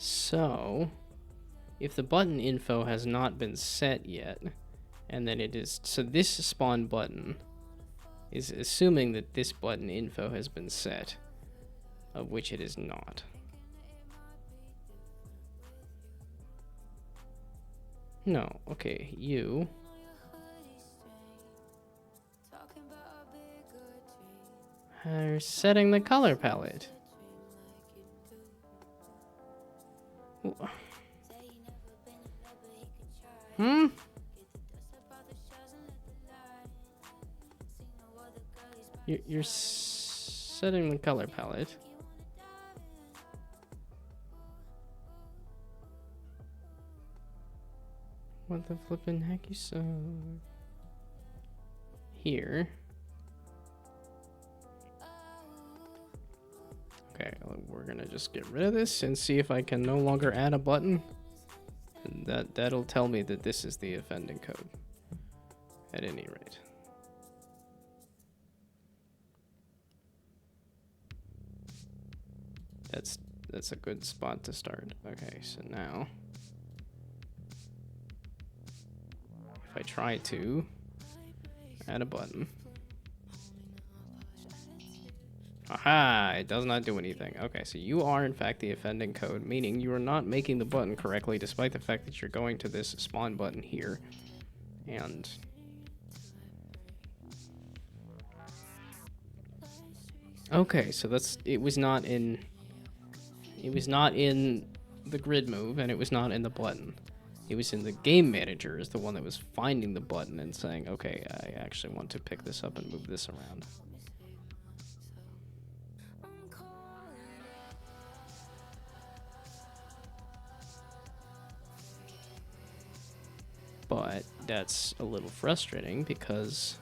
So, if the button info has not been set yet, and then it is, so this spawn button is assuming that this button info has been set, of which it is not. No, okay, you are setting the color palette. Hmm? You're setting the color palette. What the flippin' heck you saw? Here. Okay, we're gonna just get rid of this and see if I can no longer add a button. And that'll tell me that this is the offending code. At any rate. That's a good spot to start. Okay, so now if I try to add a button. Aha, it does not do anything. Okay, so you are in fact the offending code, meaning you are not making the button correctly despite the fact that you're going to this spawn button here. And okay, so it was not in the grid move, and it was not in the button. It was in the game manager is the one that was finding the button and saying, okay, I actually want to pick this up and move this around. But that's a little frustrating because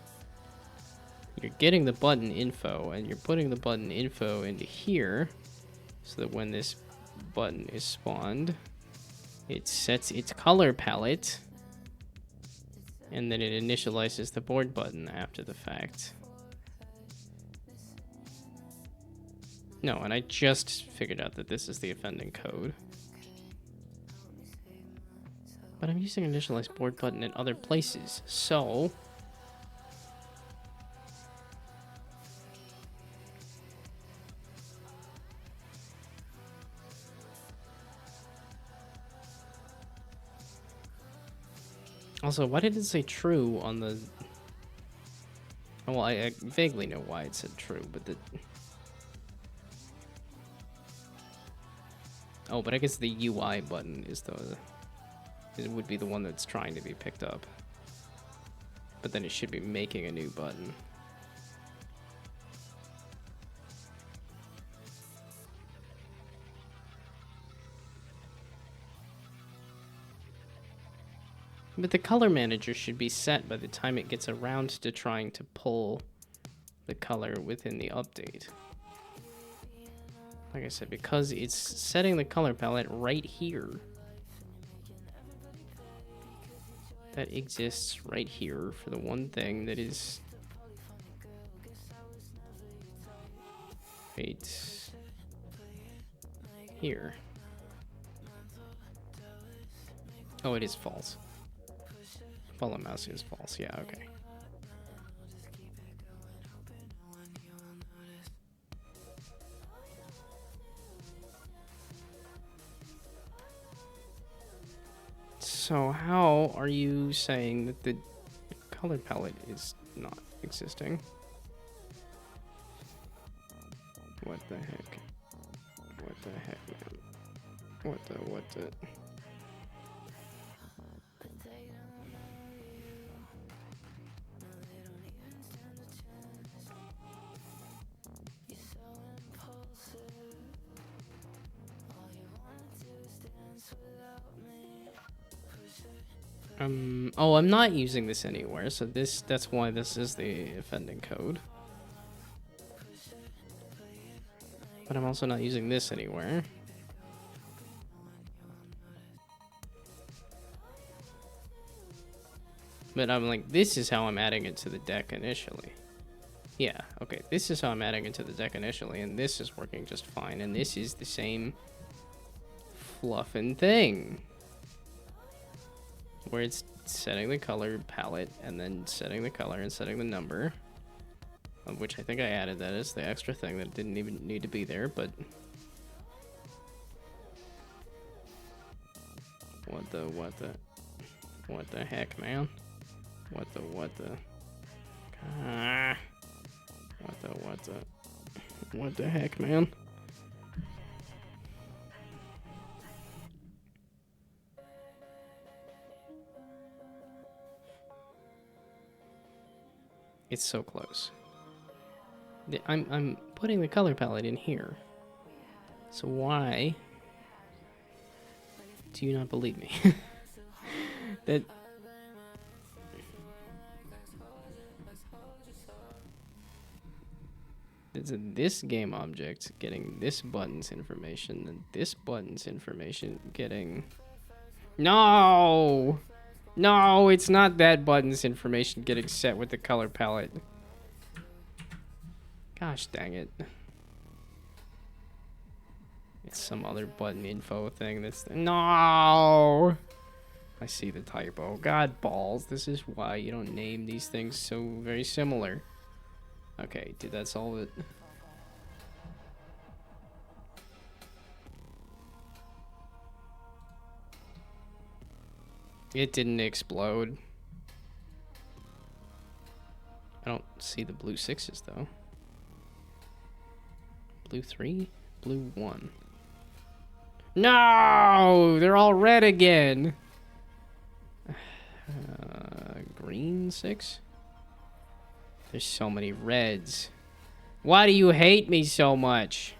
you're getting the button info and you're putting the button info into here so that when this button is spawned, it sets its color palette and then it initializes the board button after the fact. No, and I just figured out that this is the offending code. But I'm using initialize board button in other places, so also, why did it say true on the... Oh, well, I vaguely know why it said true, but the... Oh, but I guess the UI button is it would be the one that's trying to be picked up. But then it should be making a new button. But the color manager should be set by the time it gets around to trying to pull the color within the update. Like I said, because it's setting the color palette right here. That exists right here for the one thing that is right here. Oh, it is false. Follow mouse is false. Yeah, okay. So how are you saying that the color palette is not existing? What the heck? What the heck, man? What the... Oh, I'm not using this anywhere, so that's why this is the offending code. But I'm also not using this anywhere. But I'm like, this is how I'm adding it to the deck initially. Yeah, okay, this is how I'm adding it to the deck initially, and this is working just fine, and this is the same fluffin' thing. Where it's setting the color palette and then setting the color and setting the number. Of which I think I added that as the extra thing that didn't even need to be there, but... What the heck, man? What the heck, man? It's so close. I'm putting the color palette in here. So why do you not believe me? That this game object getting this button's information and this button's information getting... No! No, it's not that button's information getting set with the color palette. Gosh dang it. It's some other button info thing that's... No! I see the typo. God balls, this is why you don't name these things so very similar. Okay, did that solve it? It didn't explode. I don't see the blue 6s though. Blue 3? Blue 1. No! They're all red again! Green 6? There's so many reds. Why do you hate me so much?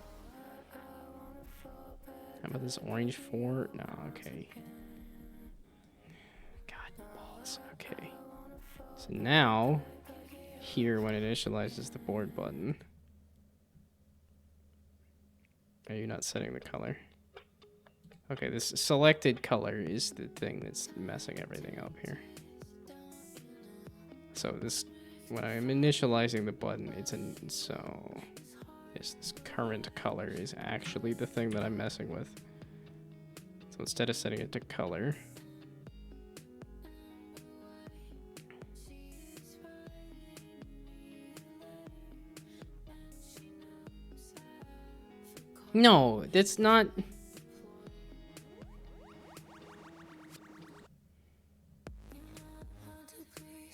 How about this orange 4? No, okay. God balls. Okay. So now, here when it initializes the board button. Are you not setting the color? Okay, this selected color is the thing that's messing everything up here. So this, when I'm initializing the button, so yes, this current color is actually the thing that I'm messing with. So instead of setting it to color, no, that's not.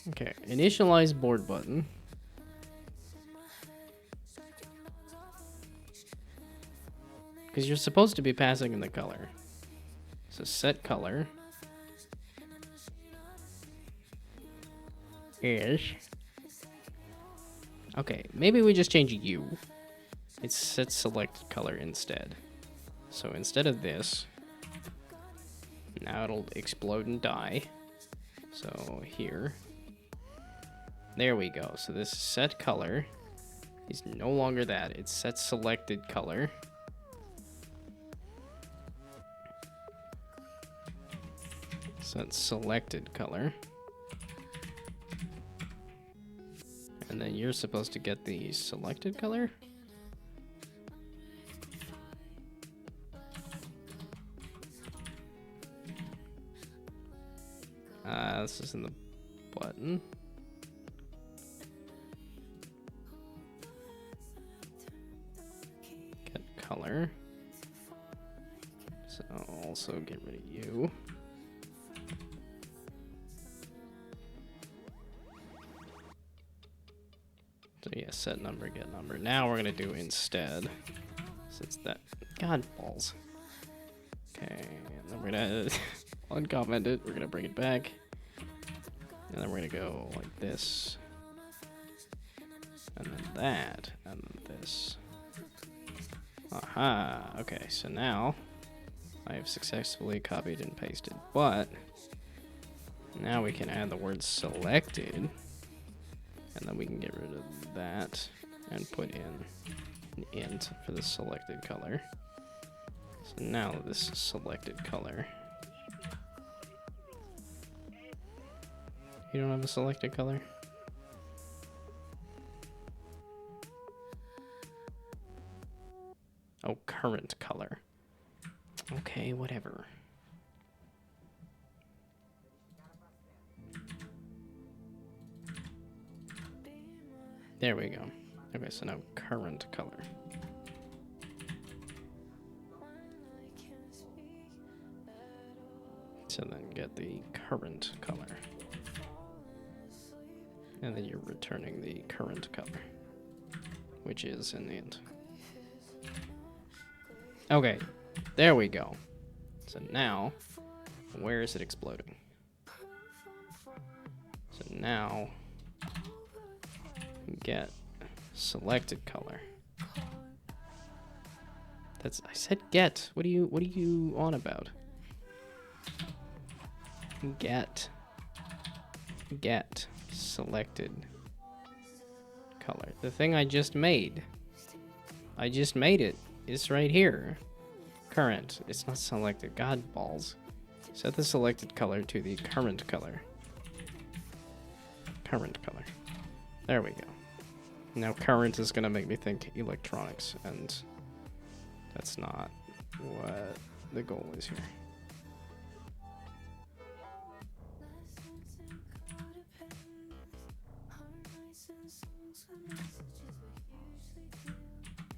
Okay, initialize board button. Because you're supposed to be passing in the color. So set color is... Okay, maybe we just change U. It's set select color instead. So instead of this, now it'll explode and die. So here. There we go. So this set color is no longer that. It's set selected color. Set selected color. And then you're supposed to get the selected color. This is in the button. Get color. So also get rid of you. So yeah, set number, get number. Now we're gonna do instead. Since that, God balls. Okay, and then we're gonna uncomment it. We're gonna bring it back. And then we're gonna go like this. And then that. And then this. Aha. Okay, so now I have successfully copied and pasted. But now we can add the word selected. And then we can get rid of that and put in an int for the selected color. So now this selected color. You don't have a selected color? Oh, current color. Okay, whatever. There we go. Okay, so now current color. So then get the current color. And then you're returning the current color, which is in the end. Okay, there we go. So now, where is it exploding? So now, get selected color. That's, I said get. What are you on about? Get selected color. The thing I just made. I just made it. It's right here. Current. It's not selected. God balls. Set the selected color to the current color. Current color. There we go. Now current is gonna make me think electronics, and that's not what the goal is here.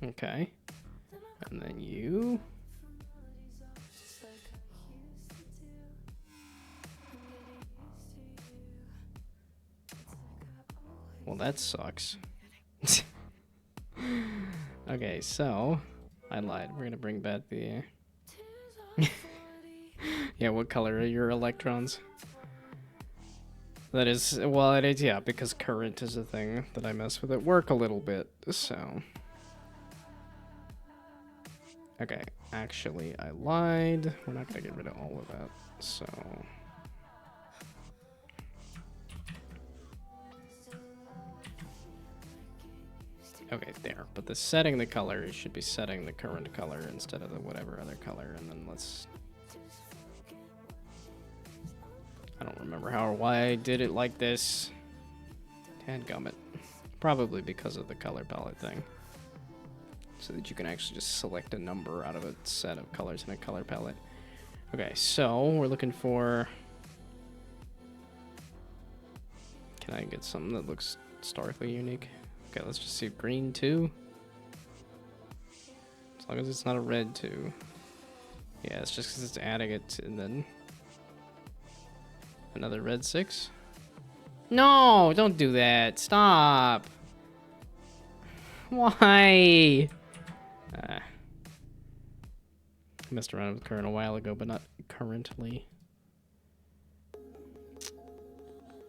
Okay. And then you. Well, that sucks. Okay, so I lied. We're gonna bring back the. Yeah, what color are your electrons? That is, well, it is, yeah, because current is a thing that I mess with at work a little bit, so. Okay, actually, I lied. We're not gonna get rid of all of that, so. Okay, there. But the setting the color, it should be setting the current color instead of the whatever other color, and then let's. I don't remember how or why I did it like this. Dadgummit. Probably because of the color palette thing. So that you can actually just select a number out of a set of colors in a color palette. Okay, so we're looking for... Can I get something that looks starkly unique? Okay, let's just see green 2. As long as it's not a red 2. Yeah, it's just because it's adding it and then... Another red 6. No, don't do that. Stop. Why? I messed around with current a while ago, but not currently.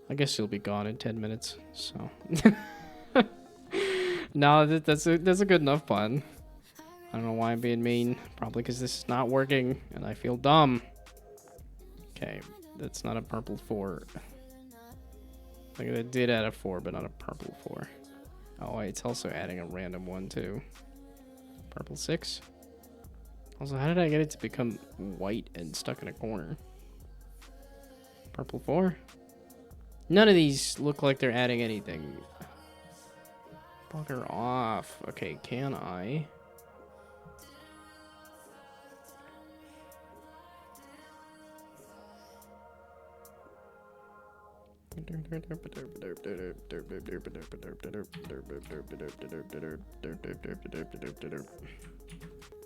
I guess you'll be gone in 10 minutes, so. No, that's a good enough pun. I don't know why I'm being mean. Probably because this is not working, and I feel dumb. Okay, that's not a purple 4. Like, it did add a 4, but not a purple 4. Oh, it's also adding a random 1, too. Purple 6. Also, how did I get it to become white and stuck in a corner? Purple 4? None of these look like they're adding anything. Bugger off. Okay, can I?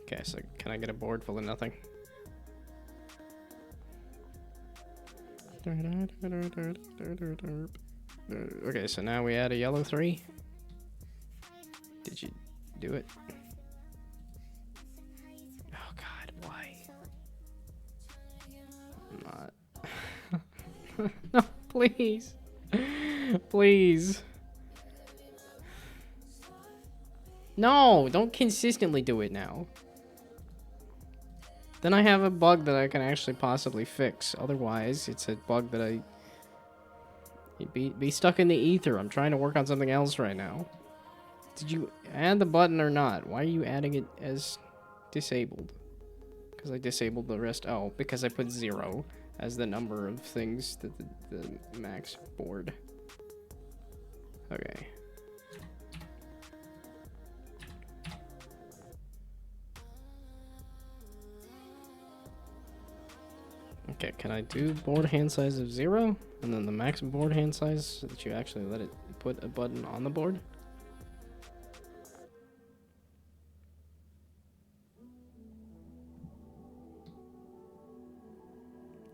Okay, so can I get a board full of nothing? Okay, so now we add a yellow 3. Did you do it? Oh god, why? I'm not. No, please. Please. No, don't consistently do it now. Then I have a bug that I can actually possibly fix. Otherwise, it's a bug that I... Be stuck in the ether. I'm trying to work on something else right now. Did you add the button or not? Why are you adding it as disabled? Because I disabled the rest. Oh, because I put 0 as the number of things that the max board. Okay. Okay, can I do board hand size of 0? And then the max board hand size so that you actually let it put a button on the board?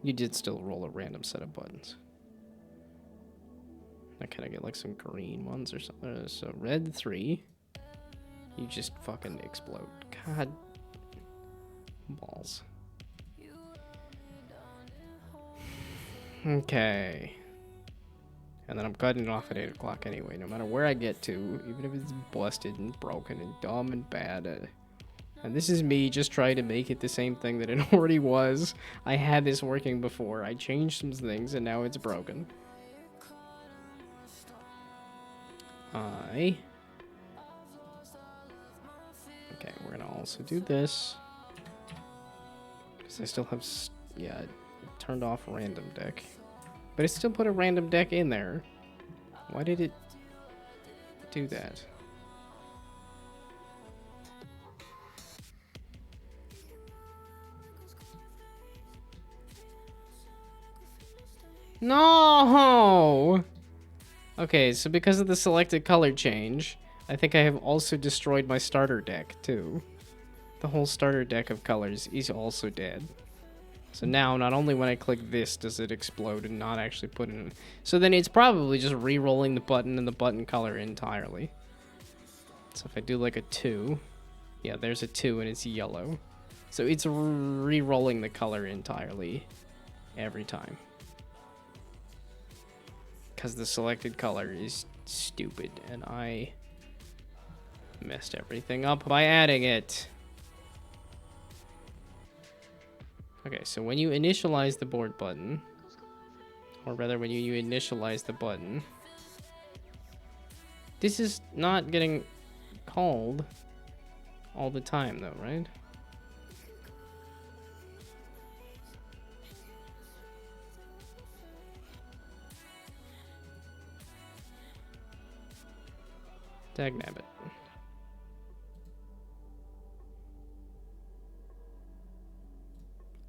You did still roll a random set of buttons. Now can I get like some green ones or something? So red 3. You just fucking explode. God. Balls. Okay. And then I'm cutting it off at 8 o'clock anyway, no matter where I get to, even if it's busted and broken and dumb and bad. And this is me just trying to make it the same thing that it already was. I had this working before. I changed some things and now it's broken. Okay, we're gonna also do this. Because I still have, yeah, turned off random deck. But it still put a random deck in there. Why did it do that? No! Okay, so because of the selected color change, I think I have also destroyed my starter deck, too. The whole starter deck of colors is also dead. So now, not only when I click this does it explode and not actually put it in... So then it's probably just re-rolling the button and the button color entirely. So if I do like a 2... Yeah, there's a 2 and it's yellow. So it's re-rolling the color entirely every time. Because the selected color is stupid and I messed everything up by adding it. Okay, so when you initialize the board button, or rather when you initialize the button, this is not getting called all the time though, right? Dagnabbit.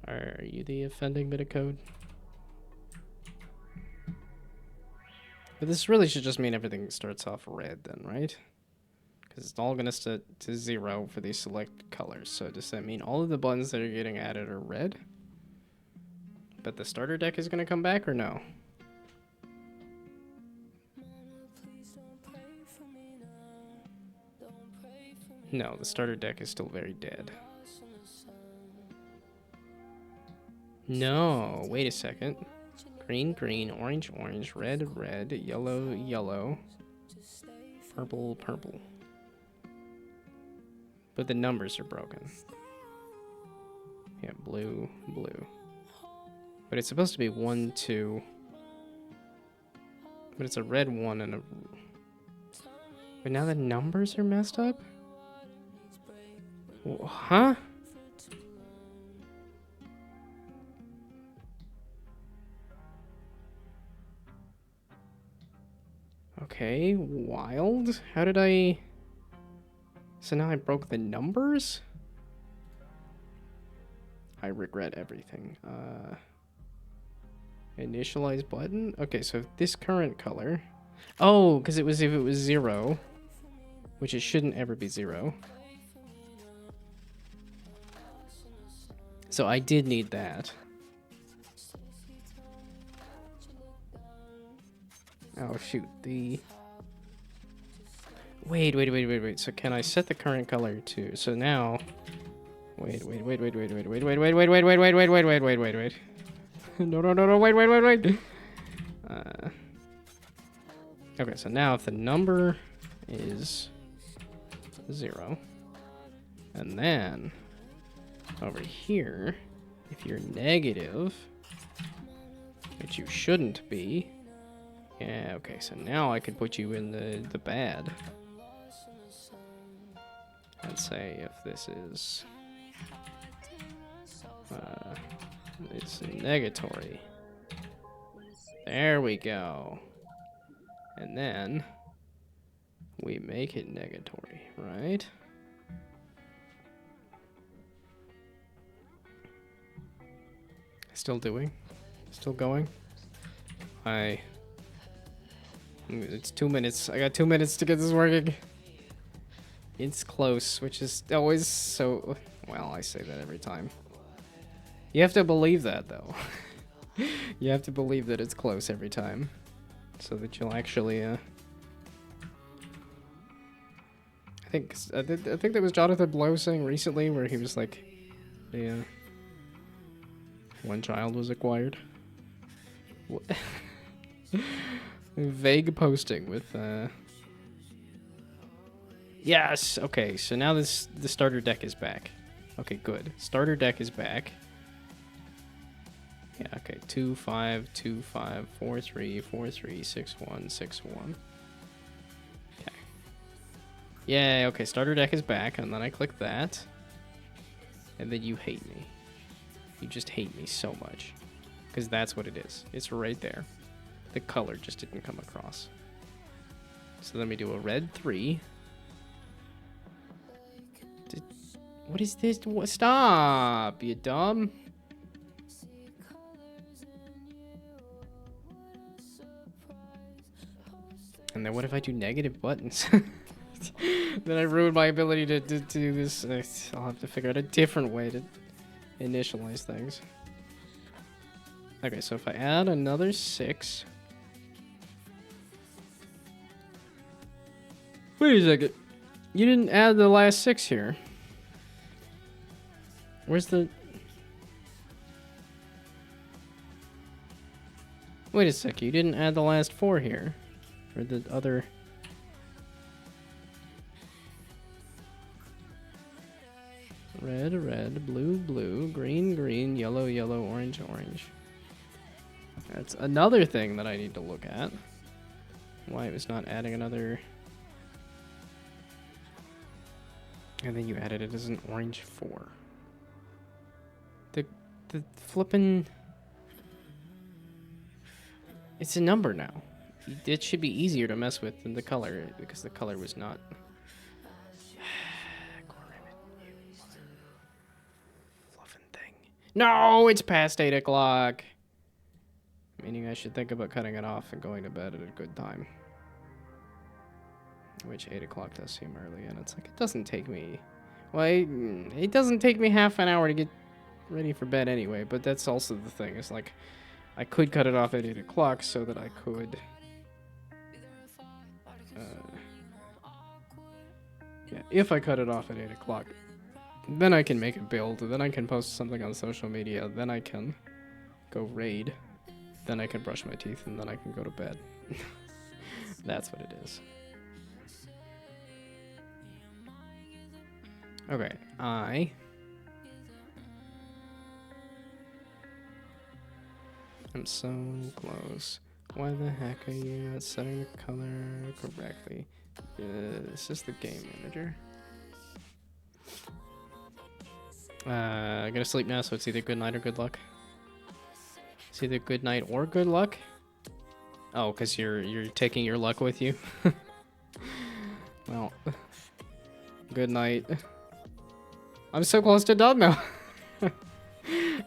Are you the offending bit of code? But this really should just mean everything starts off red then, right? Because it's all gonna set to 0 for these select colors. So does that mean all of the buttons that are getting added are red? But the starter deck is gonna come back or no? No, the starter deck is still very dead. No, wait a second. Green, green, orange, orange, red, red, yellow, yellow, purple, purple. But the numbers are broken. Yeah, blue, blue. But it's supposed to be 1, 2. But it's a red 1 and a... But now the numbers are messed up? Huh? Okay, wild. How did I... So now I broke the numbers? I regret everything. Initialize button? Okay, so this current color... Oh, because it was if it was 0, which it shouldn't ever be 0. So I did need that. Oh shoot, the... Wait. So can I set the current color to... So now... Wait. No, wait. Okay, so now if the number is 0, and then over here, if you're negative, which you shouldn't be, yeah, okay, so now I could put you in the bad. Let's say if this is, it's negatory. There we go. And then we make it negatory, right? Still doing? Still going? It's 2 minutes. I got 2 minutes to get this working. It's close, which is always so... Well, I say that every time. You have to believe that, though. You have to believe that it's close every time. So that you'll actually, I think that was Jonathan Blow saying recently where he was like, yeah, one child was acquired. What? Vague posting with, Yes! Okay, so now the starter deck is back. Okay, good. Starter deck is back. Yeah, okay. 2, 5, 2, 5, 4, 3, 4, 3, 6, 1, 6, 1. Okay. Yay, okay, starter deck is back, and then I click that. And then you hate me. You just hate me so much. Because that's what it is. It's right there. The color just didn't come across. So let me do a red 3. What is this? Stop, you dumb. And then what if I do negative buttons? Then I ruin my ability to do this. I'll have to figure out a different way to initialize things. Okay, so if I add another 6... Wait a second. You didn't add the last 6 here. Where's the... Wait a sec, you didn't add the last 4 here. Or the other... Red, red, blue, blue, green, green, yellow, yellow, orange, orange. That's another thing that I need to look at. Why it was not adding another... And then you added it as an orange 4. The flippin'... It's a number now. It should be easier to mess with than the color, because the color was not... Fluffin' thing. No, it's past 8 o'clock! Meaning I should think about cutting it off and going to bed at a good time. Which 8 o'clock does seem early, and it's like, it doesn't take me... Well, it doesn't take me half an hour to get ready for bed anyway, but that's also the thing. It's like, I could cut it off at 8 o'clock so that I could... yeah, if I cut it off at 8 o'clock, then I can make a build, then I can post something on social media, then I can go raid, then I can brush my teeth, and then I can go to bed. That's what it is. Okay, I'm so close. Why the heck are you not setting the color correctly? This is the game manager. I gotta sleep now, so it's either good night or good luck. It's either good night or good luck. Oh, because you're taking your luck with you. Well, good night. I'm so close to done now.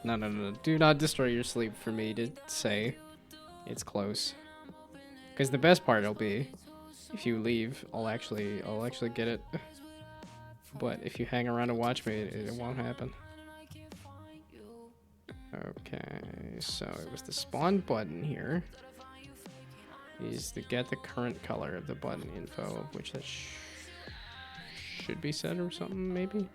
No. Do not destroy your sleep for me to say it's close. Because the best part will be, if you leave, I'll actually get it. But if you hang around and watch me, it won't happen. Okay, so it was the spawn button here. Is to get the current color of the button info, which that should be set or something, maybe?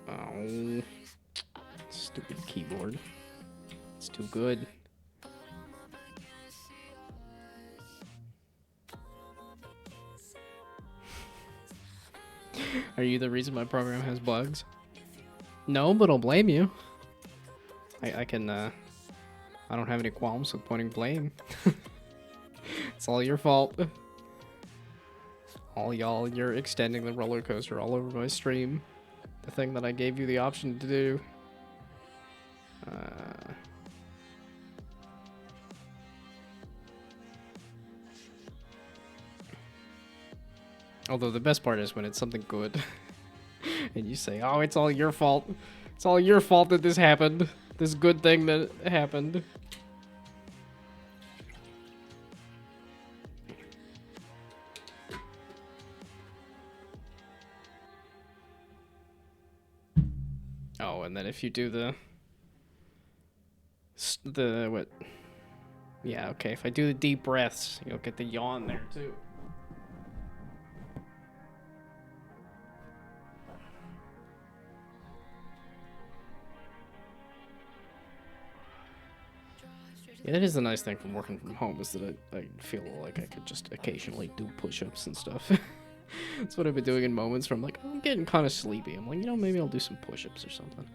Oh, stupid keyboard. It's too good. Are you the reason my program has bugs? No, but I'll blame you. I can, I don't have any qualms with pointing blame. It's all your fault. All y'all, you're extending the roller coaster all over my stream. The thing that I gave you the option to do. Although the best part is when it's something good. and you say, oh, it's all your fault. It's all your fault that this happened. This good thing that happened. Oh, and then if you do the what? Yeah, okay. If I do the deep breaths, you'll get the yawn there too. Yeah, that is the nice thing from working from home, is that I feel like I could just occasionally do push-ups and stuff. That's what I've been doing in moments where I'm like, I'm getting kind of sleepy. I'm like, you know, maybe I'll do some push-ups or something.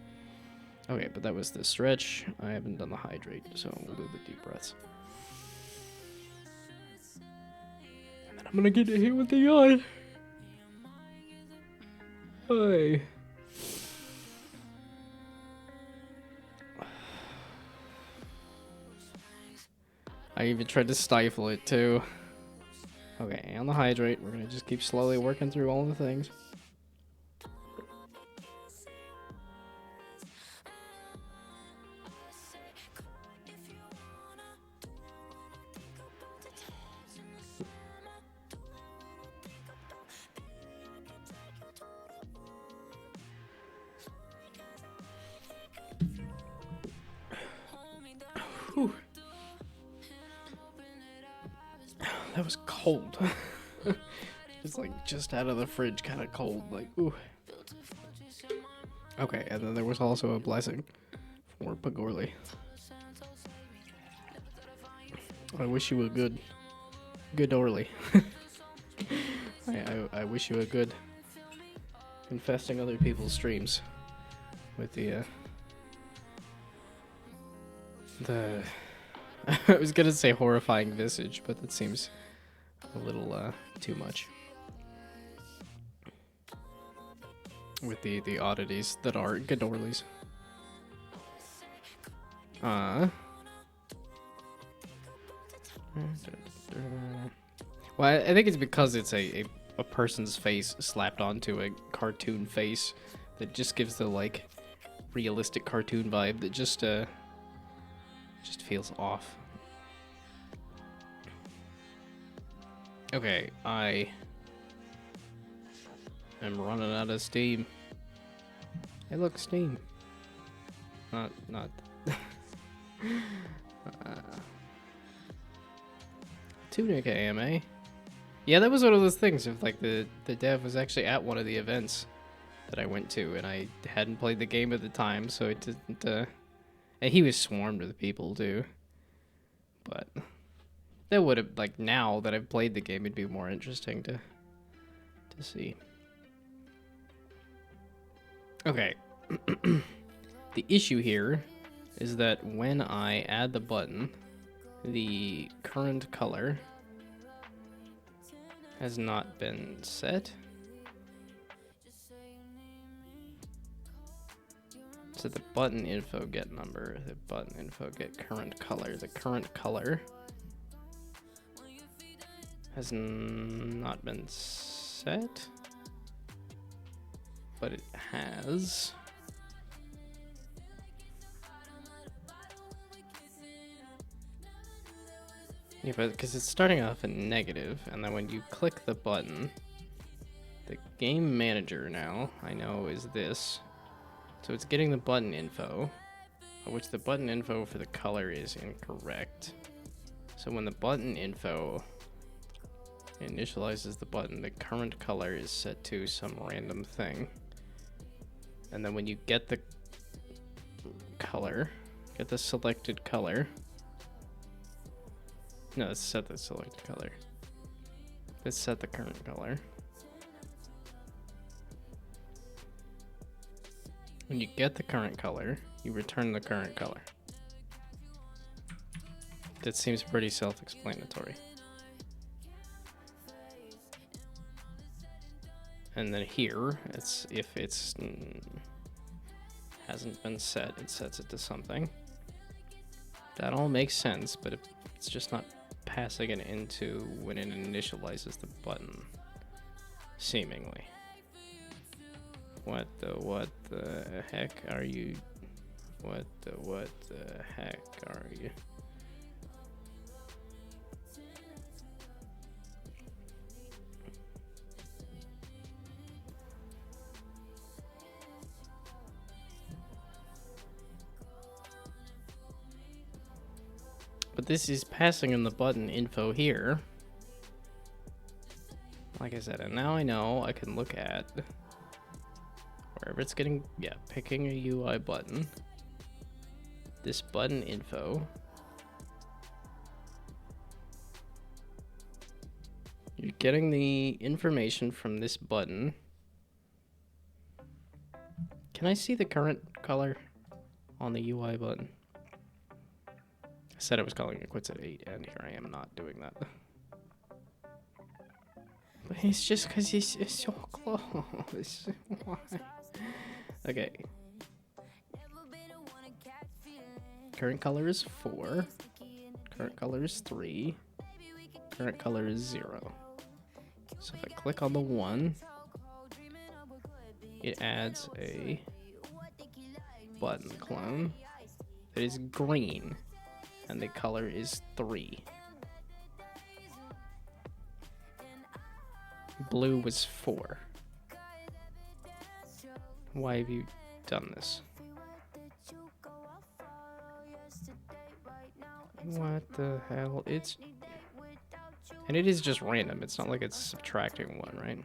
Okay, but that was the stretch. I haven't done the hydrate, so we'll do the deep breaths. And then I'm gonna get hit with the yawn. Hi. I even tried to stifle it too. Okay, on the hydrate, we're gonna just keep slowly working through all the things. Whew. That was cold. It's like just out of the fridge, kind of cold. Like, ooh. Okay, and then there was also a blessing for Pagorli. I wish you a good Orly. I wish you a good infesting other people's streams with the I was gonna say horrifying visage, but that seems a little too much. With the oddities that are Gnome. Well, I think it's because it's a person's face slapped onto a cartoon face that just gives the like realistic cartoon vibe that just feels off. Okay, I am running out of steam. Hey, look, steam. Not. Tunic AMA. Yeah, that was one of those things of like the dev was actually at one of the events that I went to, and I hadn't played the game at the time, so it didn't. And he was swarmed with people too. But that would have, like, now that I've played the game, it'd be more interesting to see. Okay. The issue here is that when I add the button, the current color has not been set. So the button info get number, the button info get current color. The current color has not been set, but it has. Yeah, but because it's starting off in negative, and then when you click the button, the game manager now, I know, is this. So it's getting the button info, which the button info for the color is incorrect. So when the button info initializes the button, the current color is set to some random thing. And then when you get the color, get the selected color. No, let's set the selected color. Let's set the current color. When you get the current color, you return the current color. That seems pretty self-explanatory. And then here, it's if it's hasn't been set, it sets it to something. That all makes sense, but it's just not passing it into when it initializes the button, seemingly. What the heck are you? What the heck are you? But this is passing in the button info here. Like I said, and now I know I can look at wherever it's getting, yeah, picking a UI button. This button info. You're getting the information from this button. Can I see the current color on the UI button? I said I was calling it quits at 8, and here I am not doing that. But it's just because it's so close. Why? Okay. Current color is 4. Current color is 3. Current color is 0. So if I click on the 1, it adds a button clone that is green, and the color is 3. Blue was 4. Why have you done this? What the hell? It's... And it is just random. It's not like it's subtracting 1, right?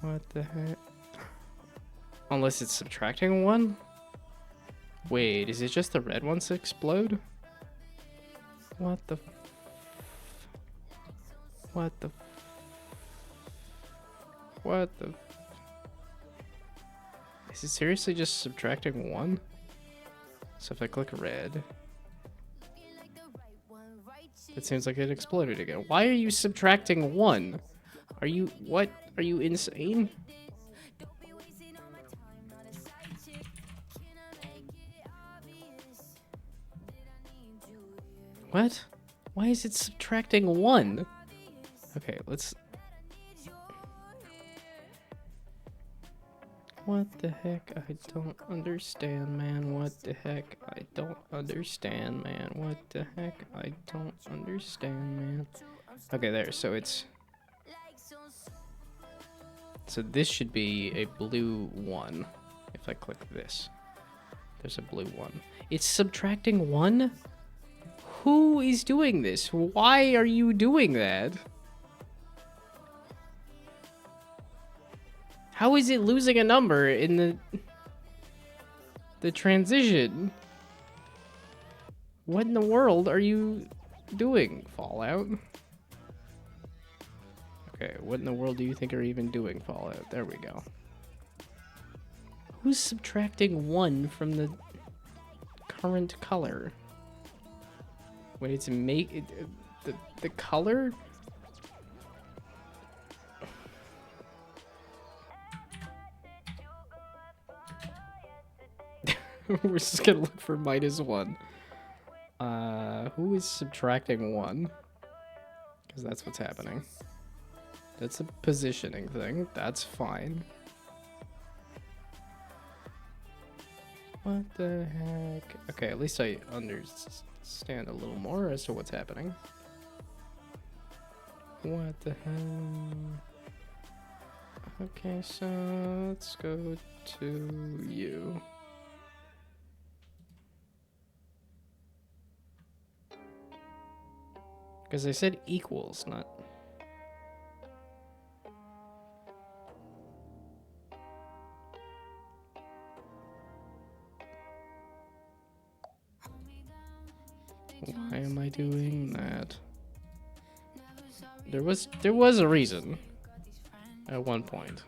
What the heck? Unless it's subtracting 1? Wait, is it just the red ones that explode? What the... What the... What the... Is it seriously just subtracting 1? So if I click red... It seems like it exploded again. Why are you subtracting 1? Are you... What? Are you insane? What? Why is it subtracting 1? Okay, let's... What the heck? I don't understand, man. What the heck? I don't understand, man. What the heck? I don't understand, man. Okay, there. So it's... So this should be a blue 1. If I click this. There's a blue 1. It's subtracting 1? Who is doing this? Why are you doing that? How is it losing a number in the transition? What in the world are you doing, Fallout? Okay, what in the world do you think are even doing, Fallout? There we go. Who's subtracting 1 from the current color? Wait, to make it the color? We're just gonna look for -1. Who is subtracting 1? Because that's what's happening. That's a positioning thing. That's fine. What the heck? Okay, at least I understand a little more as to what's happening. What the hell? Okay, so let's go to you. Because I said equals, not... Why am I doing that? There was a reason at one point.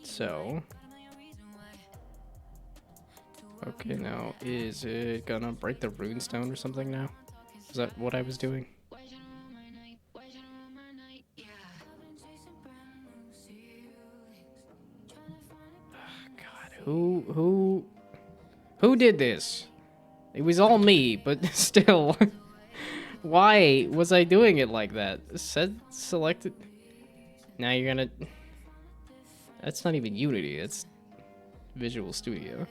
So, okay, now is it gonna break the runestone or something now? Is that what I was doing? God, who did this? It was all me, but still. Why was I doing it like that? Said selected. Now you're gonna. That's not even Unity. It's Visual Studio.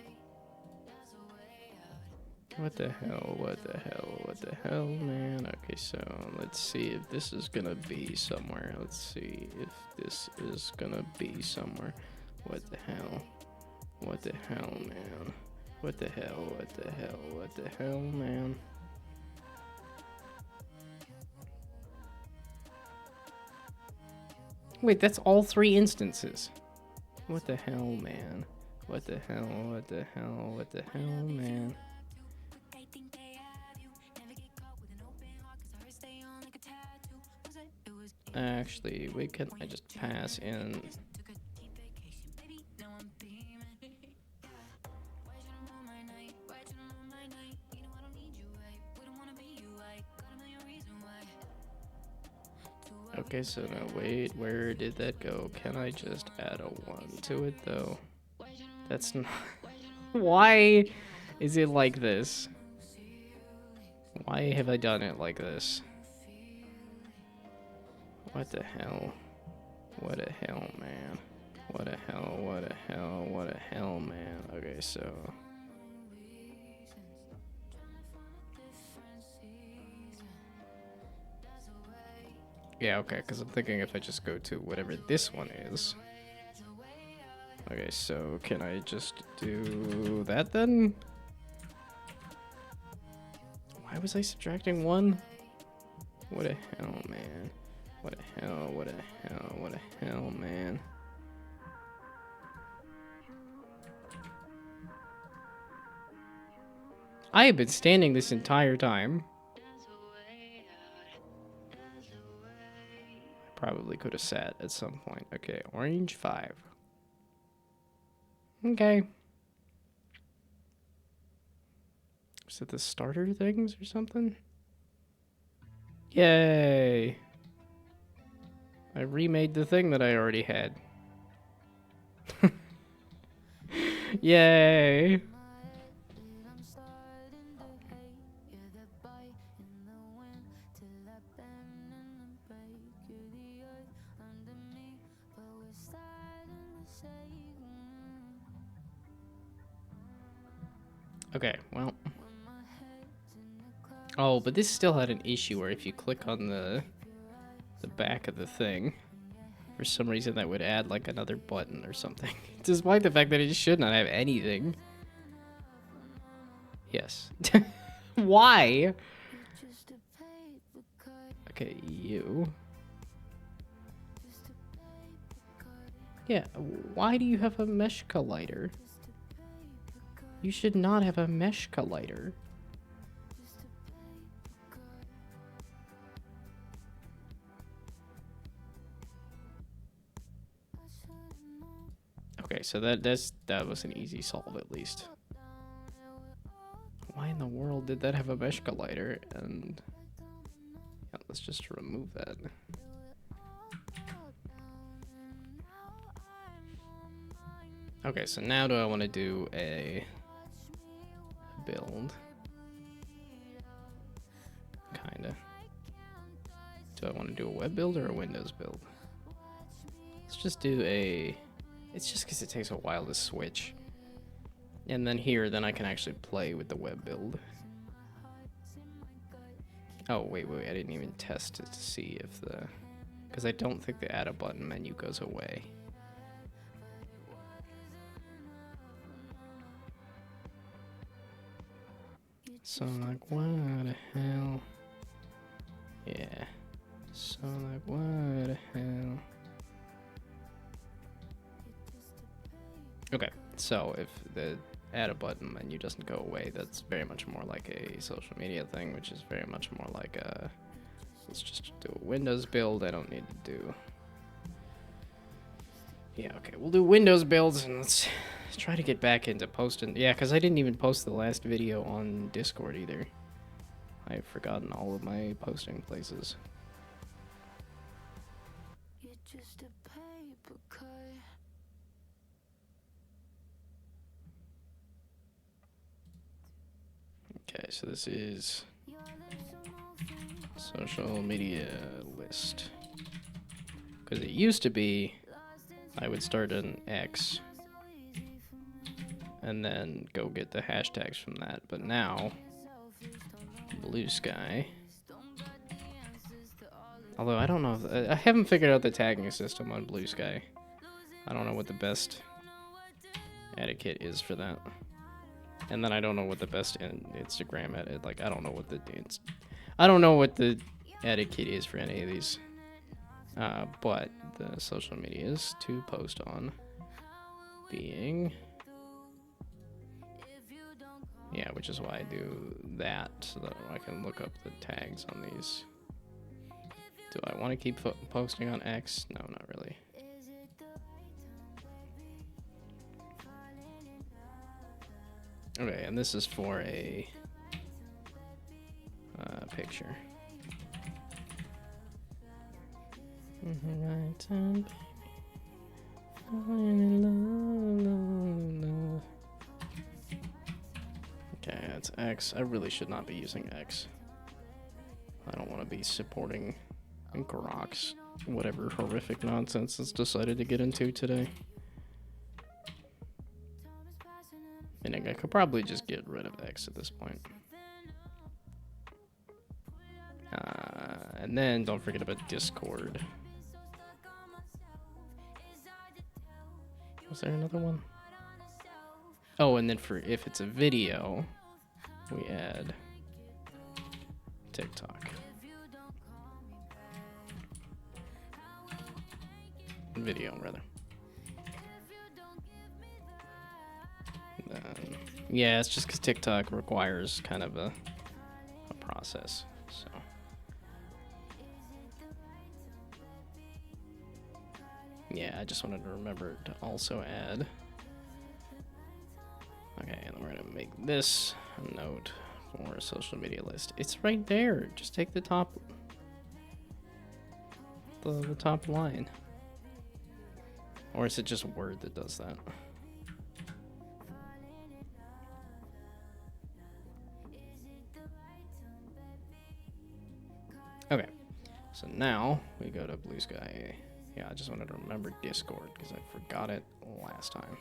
What the hell? What the hell? What the hell, man? Okay, so let's see if this is gonna be somewhere. Let's see if this is gonna be somewhere. What the hell? What the hell, man? What the hell? What the hell? What the hell, man? Wait, that's all 3 instances. What the hell, man? What the hell? What the hell? What the hell, man? Actually, wait, can I just pass in? Okay, so now wait, where did that go? Can I just add a 1 to it though? That's not. Why is it like this? Why have I done it like this? What the hell? What a hell, man. What a hell, what a hell, what a hell, man. Okay, so. Yeah, okay, because I'm thinking if I just go to whatever this one is. Okay, so can I just do that then? Why was I subtracting 1? What a hell, man. What a hell, what a hell, what a hell, man. I have been standing this entire time. Probably could have sat at some point. Okay, orange 5. Okay. Is it the starter things or something? Yay! I remade the thing that I already had. Yay! Okay, well. Oh, but this still had an issue where if you click on the back of the thing, for some reason that would add like another button or something. Despite the fact that it should not have anything. Yes. Why? Okay, you. Yeah, why do you have a mesh collider? You should not have a mesh collider. Okay, so that was an easy solve at least. Why in the world did that have a mesh collider? And yeah, let's just remove that. Okay, so now do I want to do a build? Kinda. Do I want to do a web build or a Windows build? Let's just do a... It's just because it takes a while to switch. And then here, then I can actually play with the web build. Oh, wait, I didn't even test it to see if the... Because I don't think the add a button menu goes away. So I'm like, what the hell? Yeah. So I'm like, what the hell? Okay, so if the add a button menu doesn't go away, that's very much more like a social media thing, which is very much more like a... Let's just do a Windows build. I don't need to do... Yeah, okay, we'll do Windows builds, and let's try to get back into posting. Yeah, because I didn't even post the last video on Discord either. I've forgotten all of my posting places. You're just a paper cut. Okay, so this is social media list. Because it used to be I would start an X and then go get the hashtags from that. But now, Blue Sky. Although I don't know, I haven't figured out the tagging system on Blue Sky. I don't know what the best etiquette is for that. And then I don't know what the best Instagram edit. Like I don't know what the etiquette is for any of these. But the social medias to post on being, yeah, which is why I do that so that I can look up the tags on these. Do I want to keep posting on X? No, not really. Okay, and this is for a picture. Right time, okay, that's X. I really should not be using X. I don't want to be supporting Grok's whatever horrific nonsense it's decided to get into today. Meaning I could probably just get rid of X at this point. And then don't forget about Discord. Was there another one? Oh, and then for if it's a video, we add TikTok. Video, rather. Yeah, it's just because TikTok requires kind of a process, so. Yeah, I just wanted to remember to also add. Okay, and we're gonna make this a note for a social media list. It's right there. Just take the top, the top line. Or is it just Word that does that? Okay, so now we go to Blue Sky. Yeah, I just wanted to remember Discord because I forgot it last time.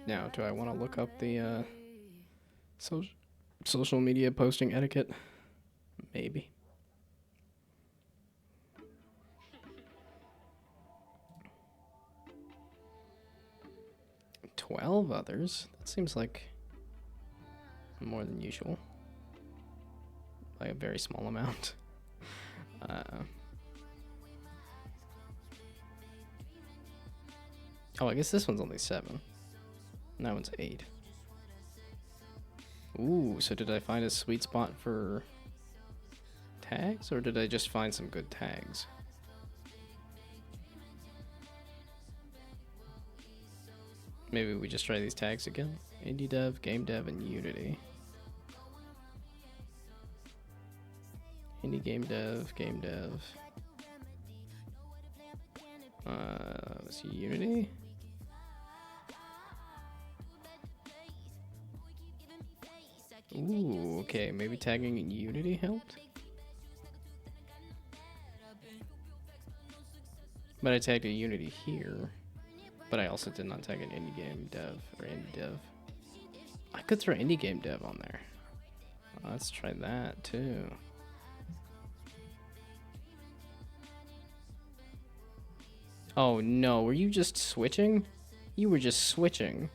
Now, do I want to look up the social media posting etiquette? Maybe. $12 others? That seems like more than usual. Like a very small amount. Oh, I guess this one's only 7. And that one's 8. Ooh, so did I find a sweet spot for tags, or did I just find some good tags? Maybe we just try these tags again. Indie dev, game dev, and Unity. Indie game dev, game dev. Let's see, Unity. Ooh, okay, maybe tagging in Unity helped? But I tagged a Unity here. But I also did not tag an indie game dev or indie dev. I could throw indie game dev on there. Let's try that too. Oh no, were you just switching? You were just switching.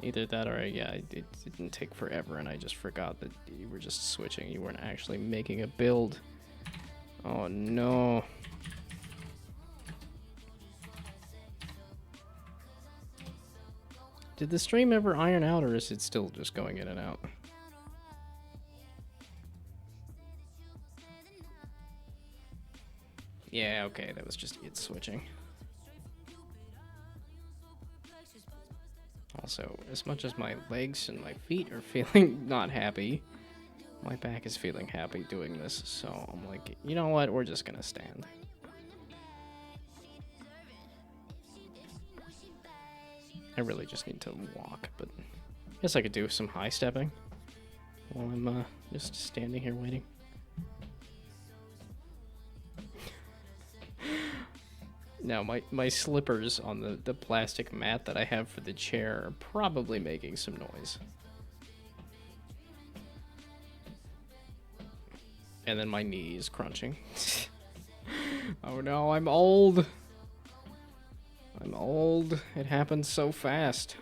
Either that or, yeah, it didn't take forever and I just forgot that you were just switching. You weren't actually making a build. Oh no. Did the stream ever iron out, or is it still just going in and out? Yeah, okay, that was just it switching. Also, as much as my legs and my feet are feeling not happy, my back is feeling happy doing this, so I'm like, you know what, we're just gonna stand. I really just need to walk, but I guess I could do some high stepping while I'm just standing here waiting. Now, my slippers on the plastic mat that I have for the chair are probably making some noise. And then my knee is crunching. Oh no, I'm old. I'm old. It happens so fast.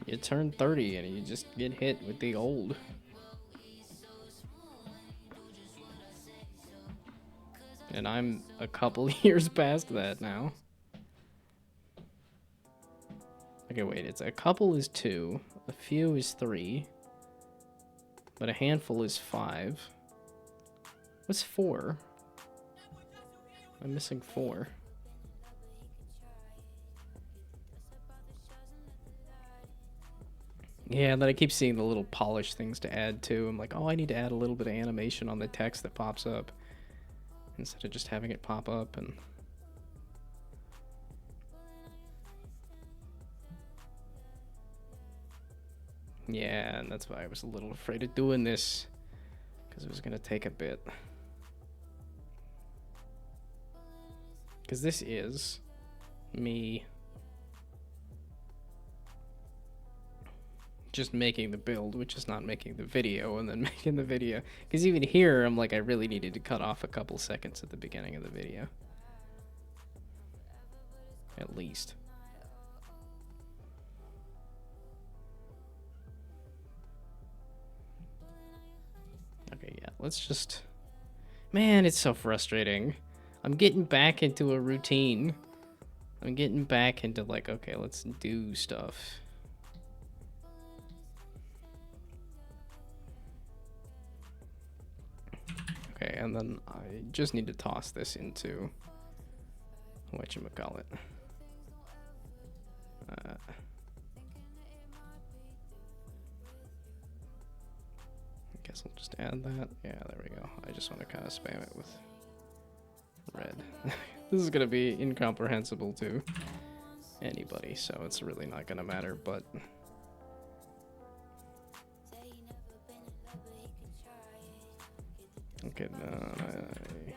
You turn 30 and you just get hit with the old. And I'm a couple years past that now. Okay, wait, it's a couple is 2, a few is 3, but a handful is 5. What's 4? I'm missing 4. Yeah, and then I keep seeing the little polish things to add too. I'm like, oh, I need to add a little bit of animation on the text that pops up instead of just having it pop up. And yeah, and that's why I was a little afraid of doing this, because it was gonna take a bit. Because this is me just making the build, which is not making the video, and then making the video. Because even here, I'm like, I really needed to cut off a couple seconds at the beginning of the video. At least. Okay, yeah, let's just... Man, it's so frustrating. I'm getting back into a routine. I'm getting back into like, okay, let's do stuff. Okay, and then I just need to toss this into whatchamacallit. I guess I'll just add that. Yeah, there we go. I just want to kind of spam it with red. This is gonna be incomprehensible to anybody, so it's really not gonna matter, but okay, let me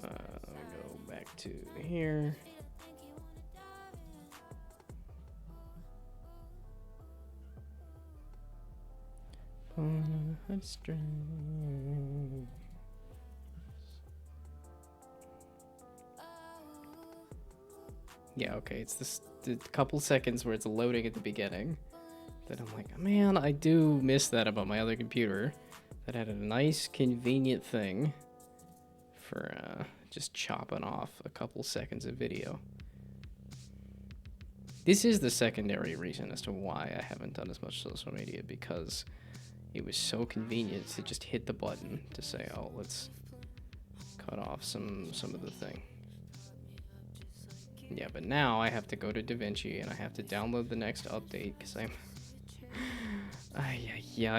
go back to here. Yeah, okay, it's this the couple seconds where it's loading at the beginning that I'm like, man, I do miss that about my other computer that had a nice convenient thing for just chopping off a couple seconds of video. This is the secondary reason as to why I haven't done as much social media, because it was so convenient to just hit the button to say, oh, let's cut off some of the thing. Yeah, but now I have to go to DaVinci and I have to download the next update because I'm... yeah.